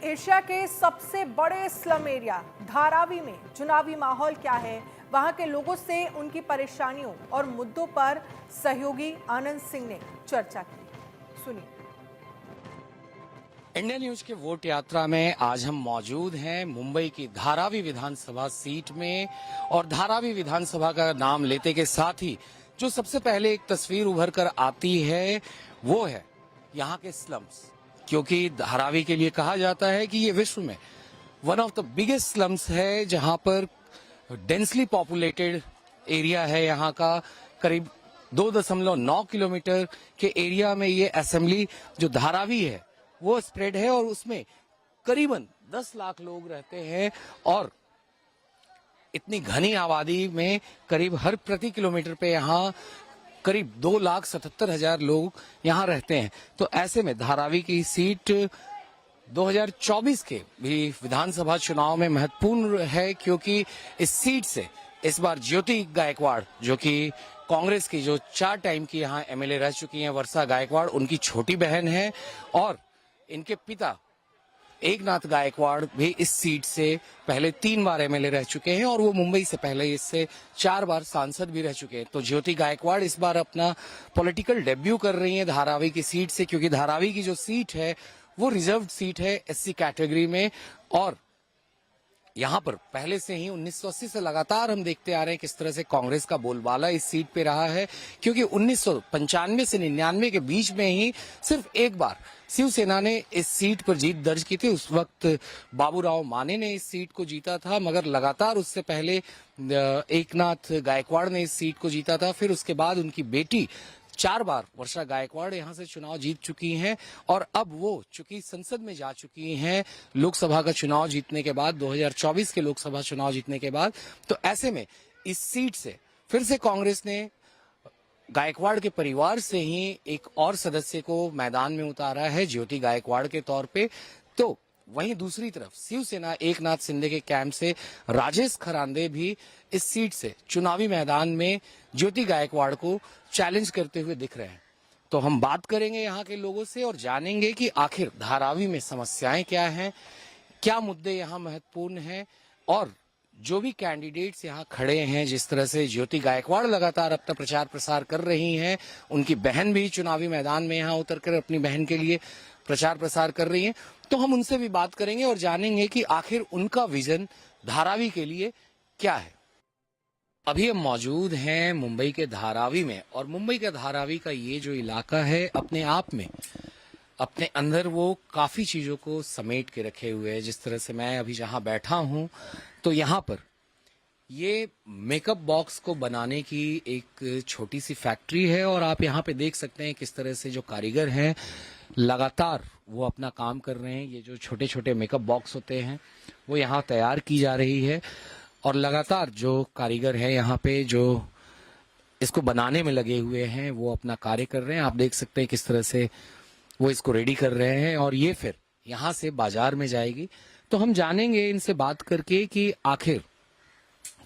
Asia के सबसे बड़े स्लम एरिया धारावी में चुनावी माहौल क्या है, वहां के लोगों से उनकी परेशानियों और मुद्दों पर सहयोगी आनंद सिंह ने चर्चा की। सुनिए। इंडिया न्यूज के वोट यात्रा में आज हम मौजूद हैं मुंबई की धारावी विधानसभा सीट में। और धारावी विधानसभा का नाम लेते के साथ ही जो सबसे पहले एक तस्वीर उभर कर आती है वो है यहाँ के स्लम्स, क्योंकि धारावी के लिए कहा जाता है कि ये विश्व में one of the biggest slums है, जहां पर डेंसली पॉपुलेटेड एरिया है। यहाँ का करीब 2.9 किलोमीटर के एरिया में ये असेंबली जो धारावी है वो स्प्रेड है और उसमें करीबन 10 लाख लोग रहते हैं। और इतनी घनी आबादी में करीब हर प्रति किलोमीटर पे यहाँ करीब 2,77,000 लोग यहाँ रहते हैं। तो ऐसे में धारावी की सीट 2024 के भी विधानसभा चुनाव में महत्वपूर्ण है, क्योंकि इस सीट से इस बार ज्योति गायकवाड़, जो कि कांग्रेस की जो 4 टाइम की यहाँ एमएलए रह चुकी हैं, वर्षा गायकवाड़ उनकी छोटी बहन है। और इनके पिता एकनाथ गायकवाड़ भी इस सीट से पहले 3 बार एमएलए रह चुके हैं और वो मुंबई से पहले इससे 4 बार सांसद भी रह चुके हैं। तो ज्योति गायकवाड़ इस बार अपना पॉलिटिकल डेब्यू कर रही हैं धारावी की सीट से, क्योंकि धारावी की जो सीट है वो रिजर्व्ड सीट है एससी कैटेगरी में। और यहाँ पर पहले से ही 1980 से लगातार हम देखते आ रहे हैं किस तरह से कांग्रेस का बोलबाला इस सीट पे रहा है, क्योंकि 1995 से 99 के बीच में ही सिर्फ एक बार शिवसेना ने इस सीट पर जीत दर्ज की थी। उस वक्त बाबूराव माने ने इस सीट को जीता था, मगर लगातार उससे पहले एकनाथ गायकवाड़ ने इस सीट को जीता था। फिर उसके बाद उनकी बेटी 4 बार वर्षा गायकवाड़ यहाँ से चुनाव जीत चुकी हैं। और अब वो चूंकि संसद में जा चुकी हैं लोकसभा का चुनाव जीतने के बाद, 2024 के लोकसभा चुनाव जीतने के बाद, तो ऐसे में इस सीट से फिर से कांग्रेस ने गायकवाड़ के परिवार से ही एक और सदस्य को मैदान में उतारा है ज्योति गायकवाड़ के तौर पे। तो वहीं दूसरी तरफ शिवसेना एकनाथ शिंदे के कैंप से राजेश खरांदे भी इस सीट से चुनावी मैदान में ज्योति गायकवाड़ को चैलेंज करते हुए दिख रहे हैं। तो हम बात करेंगे यहाँ के लोगों से और जानेंगे कि आखिर धारावी में समस्याएं क्या हैं, क्या मुद्दे यहाँ महत्वपूर्ण हैं। और जो भी कैंडिडेट्स यहाँ खड़े हैं, जिस तरह से ज्योति गायकवाड़ लगातार अपना प्रचार प्रसार कर रही हैं, उनकी बहन भी चुनावी मैदान में यहाँ उतरकर अपनी बहन के लिए प्रचार प्रसार कर रही हैं, तो हम उनसे भी बात करेंगे और जानेंगे कि आखिर उनका विजन धारावी के लिए क्या है। अभी हम मौजूद हैं मुंबई के धारावी में, और मुंबई के धारावी का ये जो इलाका है अपने आप में अपने अंदर वो काफी चीजों को समेट के रखे हुए है। जिस तरह से मैं अभी जहां बैठा हूं, तो यहाँ पर ये मेकअप बॉक्स को बनाने की एक छोटी सी फैक्ट्री है। और आप यहाँ पे देख सकते हैं किस तरह से जो कारीगर हैं लगातार वो अपना काम कर रहे हैं। ये जो छोटे छोटे मेकअप बॉक्स होते हैं वो यहाँ तैयार की जा रही है, और लगातार जो कारीगर हैं यहाँ पे जो इसको बनाने में लगे हुए हैं वो अपना कार्य कर रहे हैं। आप देख सकते हैं किस तरह से वो इसको रेडी कर रहे हैं, और ये फिर यहाँ से बाजार में जाएगी। तो हम जानेंगे इनसे बात करके कि आखिर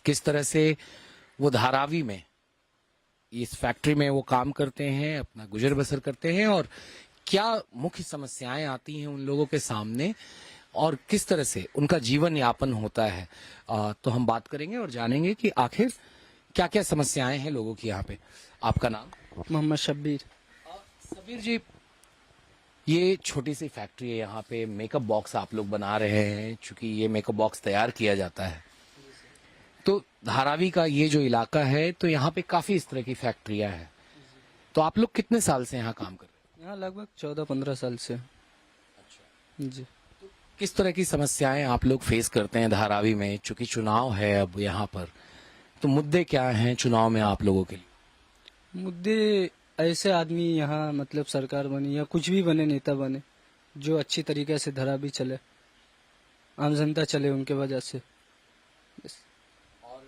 किस तरह से वो धारावी में इस फैक्ट्री में वो काम करते हैं, अपना गुजर बसर करते हैं, और क्या मुख्य समस्याएं आती हैं उन लोगों के सामने, और किस तरह से उनका जीवन यापन होता है। तो हम बात करेंगे और जानेंगे कि आखिर क्या क्या समस्याएं हैं लोगों की यहाँ पे। आपका नाम? मोहम्मद शब्बीर। शब्बीर जी, ये छोटी सी फैक्ट्री है, यहाँ पे मेकअप बॉक्स आप लोग बना रहे हैं। चूंकि ये मेकअप बॉक्स तैयार किया जाता है, तो धारावी का ये जो इलाका है, तो यहाँ पे काफी इस तरह की फैक्ट्रियां हैं। तो आप लोग कितने साल से यहाँ काम कर रहे हैं? यहाँ लगभग 14-15 साल से। अच्छा जी। तो किस तरह की समस्याएं आप लोग फेस करते हैं धारावी में? चूंकि चुनाव है अब यहाँ पर, तो मुद्दे क्या हैं चुनाव में आप लोगों के लिए? मुद्दे ऐसे आदमी यहाँ मतलब सरकार बने या कुछ भी बने, नेता बने, जो अच्छी तरीके से धारावी चले, आम जनता चले उनके वजह से। और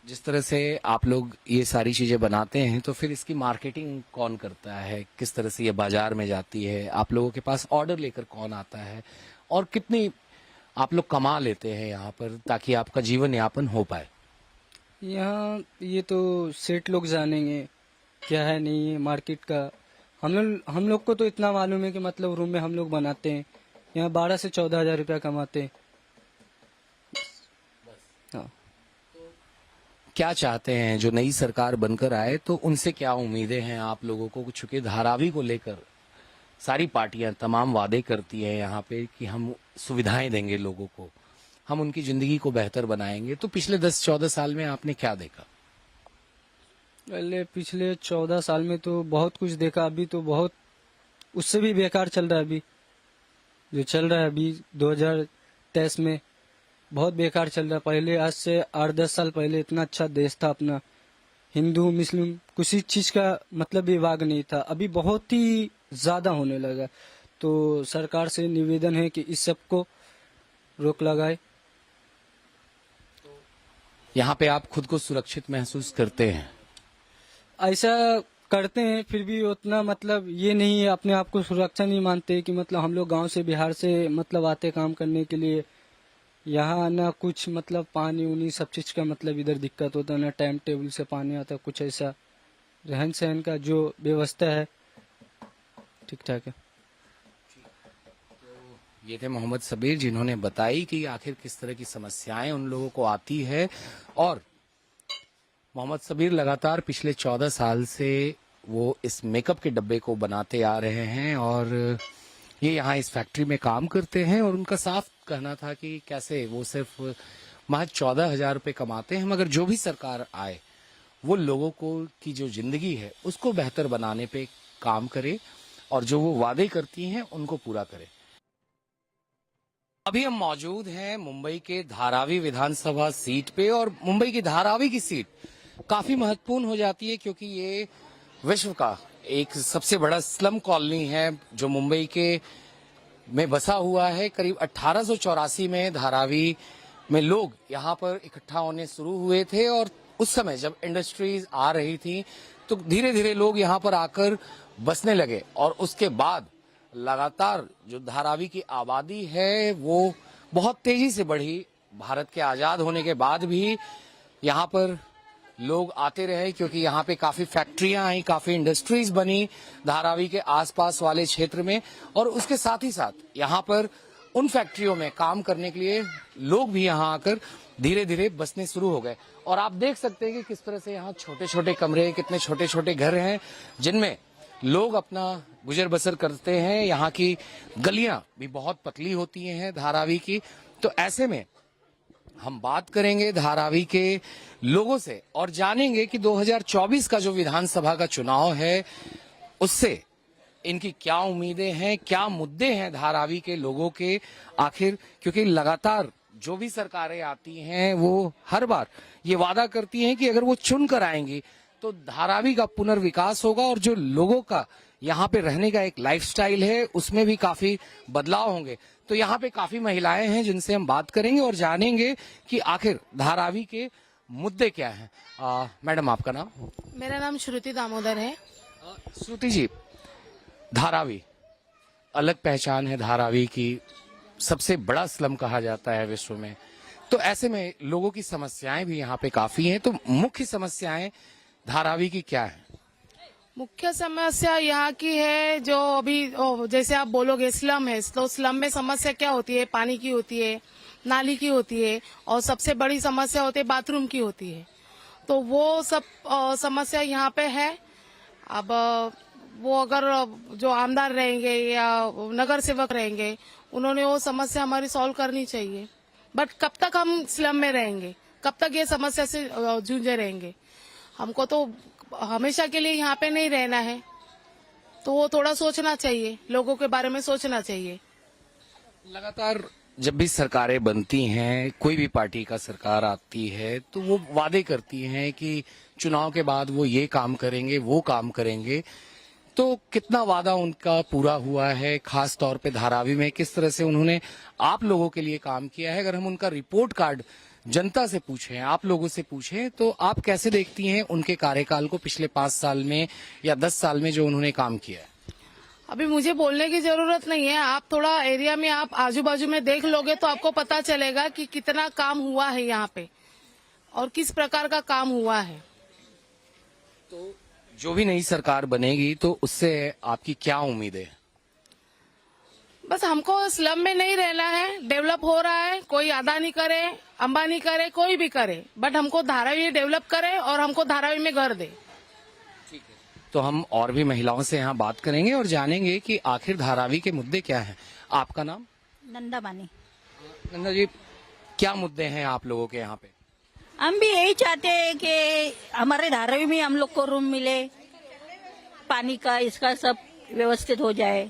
जिस तरह से आप लोग ये सारी चीजें बनाते हैं, तो फिर इसकी मार्केटिंग कौन करता है? किस तरह से ये बाजार में जाती है? आप लोगों के पास ऑर्डर लेकर कौन आता है? और कितनी आप लोग कमा लेते हैं यहाँ पर, ताकि आपका जीवन यापन हो पाए? यहाँ ये तो सेठ लोग जानेंगे क्या है नहीं है मार्केट का। हम लोग को तो इतना मालूम है कि मतलब रूम में हम लोग बनाते हैं, यहाँ 12 से 14 हजार रुपया कमाते हैं। हाँ। क्या चाहते हैं जो नई सरकार बनकर आए, तो उनसे क्या उम्मीदें हैं आप लोगों को? चूंकि धारावी को लेकर सारी पार्टियां तमाम वादे करती हैं यहाँ पे कि हम सुविधाएं देंगे लोगों को, हम उनकी जिंदगी को बेहतर बनाएंगे, तो पिछले 10-14 साल में आपने क्या देखा? पहले पिछले 14 साल में तो बहुत कुछ देखा, अभी तो बहुत उससे भी बेकार चल रहा है। अभी जो चल रहा है अभी 2023 में बहुत बेकार चल रहा है। पहले आज से 8-10 साल पहले इतना अच्छा देश था अपना, हिंदू मुस्लिम किसी चीज का मतलब विभाग नहीं था। अभी बहुत ही ज्यादा होने लगा, तो सरकार से निवेदन है कि इस सब को रोक लगाए। यहाँ पे आप खुद को सुरक्षित महसूस करते हैं? ऐसा करते हैं, फिर भी उतना मतलब ये नहीं है, अपने आप को सुरक्षा नहीं मानते कि मतलब हम लोग गांव से बिहार से मतलब आते काम करने के लिए। यहाँ ना कुछ मतलब पानी उनी सब चीज का मतलब इधर दिक्कत होता है, ना टाइम टेबल से पानी आता, कुछ ऐसा रहन सहन का जो व्यवस्था है ठीक ठाक है। ये थे मोहम्मद सबीर, जिन्होंने बताई कि आखिर किस तरह की समस्याएं उन लोगों को आती है। और मोहम्मद सबीर लगातार पिछले 14 साल से वो इस मेकअप के डब्बे को बनाते आ रहे हैं और ये यहाँ इस फैक्ट्री में काम करते हैं। और उनका साफ कहना था कि कैसे वो सिर्फ महज 14,000 रुपये कमाते हैं, मगर जो भी सरकार आए वो लोगों को की जो जिंदगी है उसको बेहतर बनाने पे काम करे और जो वो वादे करती हैं उनको पूरा करे। अभी हम मौजूद हैं मुंबई के धारावी विधानसभा सीट पे, और मुंबई की धारावी की सीट काफी महत्वपूर्ण हो जाती है क्योंकि ये विश्व का एक सबसे बड़ा स्लम कॉलोनी है जो मुंबई के में बसा हुआ है। करीब 1884 में धारावी में लोग यहाँ पर इकट्ठा होने शुरू हुए थे, और उस समय जब इंडस्ट्रीज आ रही थी तो धीरे धीरे लोग यहाँ पर आकर बसने लगे। और उसके बाद लगातार जो धारावी की आबादी है वो बहुत तेजी से बढ़ी। भारत के आजाद होने के बाद भी यहाँ पर लोग आते रहे क्योंकि यहाँ पे काफी फैक्ट्रियां आई, काफी इंडस्ट्रीज बनी धारावी के आसपास वाले क्षेत्र में। और उसके साथ ही साथ यहाँ पर उन फैक्ट्रियों में काम करने के लिए लोग भी यहाँ आकर धीरे धीरे बसने शुरू हो गए। और आप देख सकते हैं कि किस तरह से यहाँ छोटे छोटे कमरे, कितने छोटे छोटे घर हैं जिनमें लोग अपना गुजर बसर करते हैं। यहाँ की गलियां भी बहुत पतली होती हैं धारावी की। तो ऐसे में हम बात करेंगे धारावी के लोगों से और जानेंगे कि 2024 का जो विधानसभा का चुनाव है उससे इनकी क्या उम्मीदें हैं, क्या मुद्दे हैं धारावी के लोगों के आखिर। क्योंकि लगातार जो भी सरकारें आती हैं वो हर बार ये वादा करती हैं कि अगर वो चुन कर आएंगी तो धारावी का पुनर्विकास होगा और जो लोगों का यहाँ पे रहने का एक लाइफस्टाइल है उसमें भी काफी बदलाव होंगे। तो यहाँ पे काफी महिलाएं हैं जिनसे हम बात करेंगे और जानेंगे कि आखिर धारावी के मुद्दे क्या हैं। मैडम, आपका नाम? मेरा नाम श्रुति दामोदर है। श्रुति जी, धारावी अलग पहचान है धारावी की, सबसे बड़ा स्लम कहा जाता है विश्व में। तो ऐसे में लोगों की समस्याएं भी यहाँ पे काफी हैं। तो मुख्य समस्याएं धारावी की क्या है? मुख्य समस्या यहाँ की है जो अभी जैसे आप बोलोगे स्लम है, तो स्लम में समस्या क्या होती है? पानी की होती है, नाली की होती है, और सबसे बड़ी समस्या होती है बाथरूम की होती है। तो वो सब समस्या यहाँ पे है। अब वो अगर जो आमदार रहेंगे या नगर सेवक रहेंगे, उन्होंने वो समस्या हमारी सॉल्व करनी चाहिए। बट कब तक हम स्लम में रहेंगे, कब तक ये समस्या से जूझे रहेंगे? हमको तो हमेशा के लिए यहाँ पे नहीं रहना है, तो वो थोड़ा सोचना चाहिए, लोगों के बारे में सोचना चाहिए। लगातार जब भी सरकारें बनती हैं, कोई भी पार्टी का सरकार आती है तो वो वादे करती हैं कि चुनाव के बाद वो ये काम करेंगे, वो काम करेंगे। तो कितना वादा उनका पूरा हुआ है? खास तौर पे धारावी में किस तरह से उन्होंने आप लोगों के लिए काम किया है? अगर हम उनका रिपोर्ट कार्ड जनता से पूछें, आप लोगों से पूछें, तो आप कैसे देखती हैं उनके कार्यकाल को पिछले 5 साल में या 10 साल में जो उन्होंने काम किया है? अभी मुझे बोलने की जरूरत नहीं है, आप थोड़ा एरिया में आप आजू बाजू में देख लोगे तो आपको पता चलेगा कि कितना काम हुआ है यहाँ पे और किस प्रकार का काम हुआ है। तो जो भी नई सरकार बनेगी तो उससे आपकी क्या उम्मीद है? बस हमको स्लम में नहीं रहना है, डेवलप हो रहा है, कोई अदानी करे, अंबानी करे, कोई भी करे, बट हमको धारावी डेवलप करे और हमको धारावी में घर दे। तो हम और भी महिलाओं से यहाँ बात करेंगे और जानेंगे कि आखिर धारावी के मुद्दे क्या हैं। आपका नाम? नंदा बानी। नंदा जी, क्या मुद्दे हैं आप लोगों के यहाँ पे? हम भी यही चाहते हैं कि हमारे धारावी में हम लोग को रूम मिले, पानी का इसका सब व्यवस्थित हो जाए।